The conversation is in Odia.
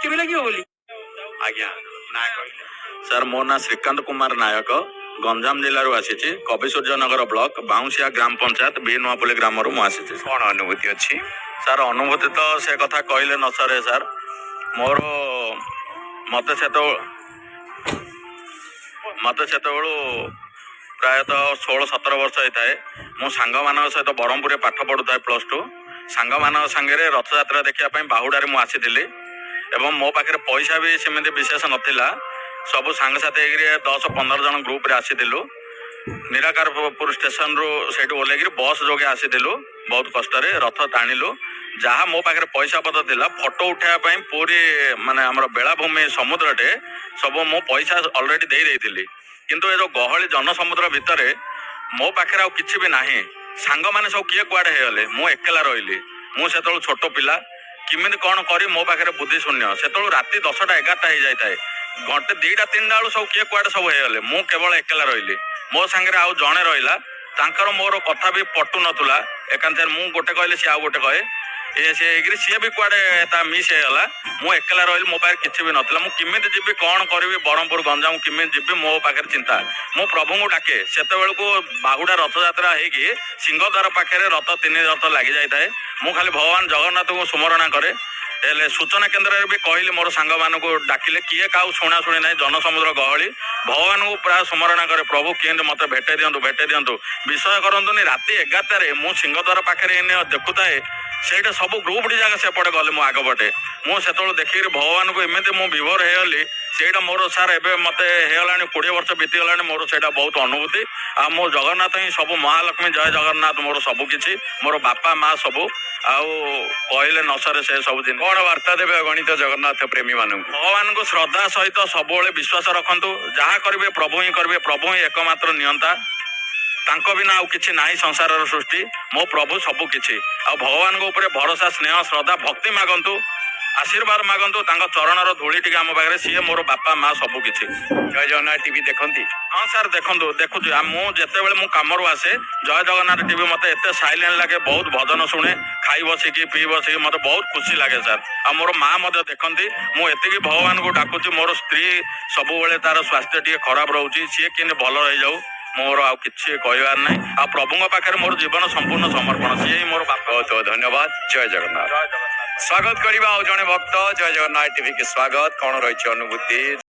କେବେ ଲାଗିବ ବୋଲି ଆଜ୍ଞା ନା କହିଲେ ସାର୍ ମୋ ନାଁ ଶ୍ରୀକାନ୍ତ କୁମାର ନାୟକ ଗଞ୍ଜାମ ଜିଲ୍ଲାରୁ ଆସିଛି କବିସୂର୍ଯ୍ୟନଗର ବ୍ଲକ ବାଉଁଶିଆ ଗ୍ରାମ ପଞ୍ଚାୟତ ବି ନୂଆପଲ୍ଲୀ ଗ୍ରାମରୁ ମୁଁ ଆସିଛି। କ'ଣ ଅନୁଭୂତି ଅଛି? ସାର୍ ଅନୁଭୂତି ତ ସେ କଥା କହିଲେ ନ ସରେ ସାର୍। ମୋର ମତେ ସେତେବେଳୁ ପ୍ରାୟତଃ 16-17 ବର୍ଷ ହେଇଥାଏ। ମୁଁ ସାଙ୍ଗମାନଙ୍କ ସହିତ ବ୍ରହ୍ମପୁରରେ ପାଠ ପଢୁଥାଏ +2। ସାଙ୍ଗମାନଙ୍କ ସାଙ୍ଗରେ ରଥଯାତ୍ରା ଦେଖିବା ପାଇଁ ବାହୁଡ଼ାରେ ମୁଁ ଆସିଥିଲି ଏବଂ ମୋ ପାଖରେ ପଇସା ବି ସେମିତି ବିଶେଷ ନଥିଲା। ସବୁ ସାଙ୍ଗସାଥି ହେଇକିରି 10-15 ଜଣ ଗ୍ରୁପରେ ଆସିଥିଲୁ। ନିରାକାରପୁର ଷ୍ଟେସନରୁ ସେଇଠୁ ଓହ୍ଲେଇକିରି ବସ୍ ଯୋଗେ ଆସିଥିଲୁ। ବହୁତ କଷ୍ଟରେ ରଥ ଟାଣିଲୁ। ଯାହା ମୋ ପାଖରେ ପଇସା ପତ୍ର ଥିଲା ଫଟୋ ଉଠାଇବା ପାଇଁ ପୁରୀ ମାନେ ଆମର ବେଳାଭୂମି ସମୁଦ୍ରଟେ ସବୁ ମୁଁ ପଇସା ଅଲରେଡି ଦେଇଥିଲି। କିନ୍ତୁ ଏ ଯୋଉ ଗହଳି ଜନସମୁଦ୍ର ଭିତରେ ମୋ ପାଖରେ ଆଉ କିଛି ବି ନାହିଁ। ସାଙ୍ଗମାନେ ସବୁ କିଏ କୁଆଡେ ହେଇଗଲେ, ମୁଁ ଏକେଲା ରହିଲି। ମୁଁ ସେତେବେଳେ ଛୋଟ ପିଲା, କେମିତି କ'ଣ କରି ମୋ ପାଖରେ ବୁଦ୍ଧି ଶୂନ୍ୟ। ସେତେବେଳୁ ରାତି 10ଟା-11ଟା ହେଇଯାଇଥାଏ। ଘଣ୍ଟେ 2ଟା-3ଟା ବେଳୁ ସବୁ କିଏ କୁଆଡେ ସବୁ ହେଇଗଲେ, ମୁଁ କେବଳ ଏକେଲା ରହିଲି। ମୋ ସାଙ୍ଗରେ ଆଉ ଜଣେ ରହିଲା, ତାଙ୍କର ମୋର କଥା ବି ପଟୁ ନଥିଲା। ଏକାନ୍ତରେ ମୁଁ ଗୋଟେ କହିଲେ ସିଏ ଆଉ ଗୋଟେ କହେ, ସିଏ ହେଇକିରି ସିଏ ବି କୁଆଡେ ତା ମିସ୍ ହେଇଗଲା। ମୁଁ ଏକେଲା ରହିଲି, ମୋ ପାଖରେ କିଛି ବି ନଥିଲା। ମୁଁ କେମିତି ଯିବି, କ'ଣ କରିବି, ବ୍ରହ୍ମପୁର ଗଞ୍ଜାମ କେମିତି ଯିବି, ମୋ ପାଖରେ ଚିନ୍ତା। ମୁଁ ପ୍ରଭୁଙ୍କୁ ଡାକେ। ସେତେବେଳକୁ ବାହୁଡା ରଥଯାତ୍ରା ହେଇକି ସିଂହଦ୍ୱାର ପାଖରେ ରଥ 3 ରଥ ଲାଗି ଯାଇଥାଏ। ମୁଁ ଖାଲି ଭଗବାନ ଜଗନ୍ନାଥଙ୍କୁ ସୁମରଣା କରେ। ହେଲେ ସୂଚନା କେନ୍ଦ୍ରରେ ବି କହିଲି ମୋର ସାଙ୍ଗମାନଙ୍କୁ ଡାକିଲେ, କିଏ କାହାକୁ ଶୁଣାଶୁଣି ନାହିଁ। ଜନସମୁଦ୍ର ଗହଳି, ଭଗବାନଙ୍କୁ ପ୍ରାୟ ସୁମରଣା କରେ, ପ୍ରଭୁ କେମିତି ମତେ ଭେଟେଇ ଦିଅନ୍ତୁ। ବିଷୟ କରନ୍ତୁନି, ରାତି 11ଟାରେ ମୁଁ ସିଂହଦ୍ୱାର ପାଖରେ ଏନେ ଦେଖୁଥାଏ। ସେଇଟା ସବୁ ଗ୍ରୁପଟି ଯାକ ସେପଟେ ଗଲେ, ମୁଁ ଆଗପଟେ। ମୁଁ ସେତେବେଳେ ଦେଖିକିରି ଭଗବାନଙ୍କୁ ଏମିତି ମୁଁ ବିଭୋର ହେଇଗଲି। ସେଇଟା ମୋର ସାର୍ ଏବେ ମତେ ହେଇଗଲାଣି 20 ବର୍ଷ ବିତିଗଲାଣି। ମୋର ସେଇଟା ବହୁତ ଅନୁଭୂତି। ଆଉ ମୋ ଜଗନ୍ନାଥ ହିଁ ସବୁ, ମହାଲକ୍ଷ୍ମୀ ଜୟ ଜଗନ୍ନାଥ ମୋର ସବୁ କିଛି, ମୋର ବାପା ମା ସବୁ। ଆଉ କହିଲେ ନ ସରେ ସେ ସବୁ ଜିନିଷ। କ'ଣ ବାର୍ତ୍ତା ଦେବେ ଗଣିତ ଜଗନ୍ନାଥ ପ୍ରେମୀ ମାନଙ୍କୁ? ଭଗବାନଙ୍କୁ ଶ୍ରଦ୍ଧା ସହିତ ସବୁବେଳେ ବିଶ୍ୱାସ ରଖନ୍ତୁ। ଯାହା କରିବେ ପ୍ରଭୁ ହିଁ କରିବେ। ପ୍ରଭୁ ହିଁ ଏକମାତ୍ର ନିୟନ୍ତା। ତାଙ୍କ ବିନା ଆଉ କିଛି ନାହିଁ ସଂସାରର ସୃଷ୍ଟି। ମୋ ପ୍ରଭୁ ସବୁ କିଛି। ଆଉ ଭଗବାନଙ୍କ ଉପରେ ଭରସା, ସ୍ନେହ, ଶ୍ରଦ୍ଧା, ଭକ୍ତି ମାଗନ୍ତୁ, ଆଶୀର୍ବାଦ ମାଗନ୍ତୁ। ତାଙ୍କ ଚରଣର ଧୂଳି ଟିକେ ଆମ ପାଖରେ, ସିଏ ମୋର ବାପା ମା ସବୁ କିଛି। ଜୟ ଜଗନ୍ନାଥ ଟିଭି ଦେଖନ୍ତି? ହଁ ସାର୍ ଦେଖୁଛୁ। ମୁଁ ଯେତେବେଳେ ମୁଁ କାମରୁ ଆସେ ଜୟ ଜଗନ୍ନାଥ ଟିଭି ମତେ ଏତେ ସାଇଲେଣ୍ଟ ଲାଗେ। ବହୁତ ଭଜନ ଶୁଣେ, ଖାଇ ବସିକି ପିଇ ବସିକି ମତେ ବହୁତ ଖୁସି ଲାଗେ ସାର୍। ଆଉ ମୋର ମା ମଧ୍ୟ ଦେଖନ୍ତି। ମୁଁ ଏତିକି ଭଗବାନଙ୍କୁ ଡାକୁଛି, ମୋର ସ୍ତ୍ରୀ ସବୁବେଳେ ତାର ସ୍ୱାସ୍ଥ୍ୟ ଟିକେ ଖରାପ ରହୁଛି, ସିଏ କେମିତି ଭଲ ହେଇଯାଉ। ମୋର ଆଉ କିଛି କହିବାର ନାହିଁ। ଆଉ ପ୍ରଭୁଙ୍କ ପାଖରେ ମୋର ଜୀବନ ସମ୍ପୂର୍ଣ୍ଣ ସମର୍ପଣ। ସିଏ ହିଁ ମୋର ବାପା। ବହୁତ ବହୁତ ଧନ୍ୟବାଦ। ଜୟ ଜଗନ୍ନାଥ। ଜୟ ଜଗନ୍ନାଥ। ସ୍ୱାଗତ କରିବା ଆଉ ଜଣେ ଭକ୍ତ। ଜୟ ଜଗନ୍ନାଥ ଟିଭି କି ସ୍ୱାଗତ। କ'ଣ ରହିଛି ଅନୁଭୂତି?